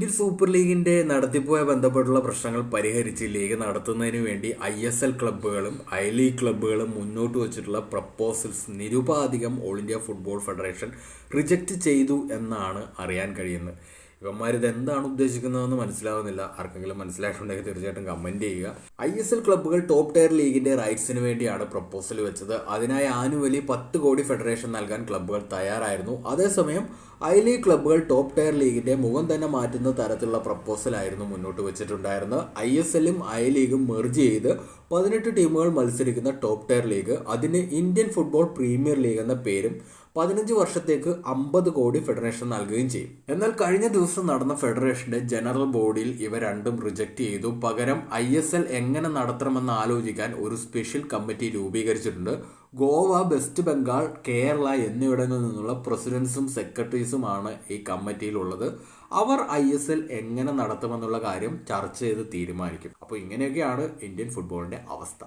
Indian super ലീഗിന്റെ നടത്തിപ്പുമായി ബന്ധപ്പെട്ടുള്ള പ്രശ്നങ്ങൾ പരിഹരിച്ച് ലീഗ് നടത്തുന്നതിന് വേണ്ടി ISL ക്ലബ്ബുകളും ഐ ലീഗ് ക്ലബ്ബുകളും മുന്നോട്ട് വച്ചിട്ടുള്ള പ്രപ്പോസൽസ് നിരുപാധികം all India football federation reject ചെയ്തു എന്നാണ് അറിയാൻ കഴിയുന്നത്. ഇവന്മാരിത് എന്താണ് ഉദ്ദേശിക്കുന്നതെന്ന് മനസ്സിലാവുന്നില്ല. ആർക്കെങ്കിലും മനസ്സിലായിട്ടുണ്ടെങ്കിൽ തീർച്ചയായിട്ടും കമന്റ് ചെയ്യുക. ISL ക്ലബ്ബുകൾ ടോപ്പ് ടയർ ലീഗിന്റെ റൈറ്റ്സിന് വേണ്ടിയാണ് പ്രപ്പോസൽ വെച്ചത്. അതിനായി ആനുവലി 10 കോടി ഫെഡറേഷൻ നൽകാൻ ക്ലബ്ബുകൾ തയ്യാറായിരുന്നു. അതേസമയം ഐ ലീഗ് ക്ലബ്ബുകൾ ടോപ്പ് ടയർ ലീഗിന്റെ മുഖം തന്നെ മാറ്റുന്ന തരത്തിലുള്ള പ്രപ്പോസൽ ആയിരുന്നു മുന്നോട്ട് വെച്ചിട്ടുണ്ടായിരുന്നത്. ISLും ഐ ലീഗും മെർജ് ചെയ്ത് 18 ടീമുകൾ മത്സരിക്കുന്ന ടോപ്പ് ടയർ ലീഗ്, അതിന് ഇന്ത്യൻ ഫുട്ബോൾ പ്രീമിയർ ലീഗ് എന്ന പേരും 15 വർഷത്തേക്ക് 50 കോടി ഫെഡറേഷൻ നൽകുകയും ചെയ്യും. എന്നാൽ കഴിഞ്ഞ ദിവസം നടന്ന ഫെഡറേഷന്റെ ജനറൽ ബോഡിയിൽ ഇവ രണ്ടും റിജക്റ്റ് ചെയ്തു. പകരം ISL എങ്ങനെ നടത്തണമെന്ന് ആലോചിക്കാൻ ഒരു സ്പെഷ്യൽ കമ്മിറ്റി രൂപീകരിച്ചിട്ടുണ്ട്. ഗോവ, വെസ്റ്റ് ബംഗാൾ, കേരള എന്നിവിടങ്ങളിൽ നിന്നുള്ള പ്രസിഡൻസും സെക്രട്ടറീസുമാണ് ഈ കമ്മിറ്റിയിലുള്ളത്. അവർ ISL എങ്ങനെ നടത്തുമെന്നുള്ള കാര്യം ചർച്ച ചെയ്ത് തീരുമാനിക്കും. അപ്പോൾ ഇങ്ങനെയൊക്കെയാണ് ഇന്ത്യൻ ഫുട്ബോളിന്റെ അവസ്ഥ.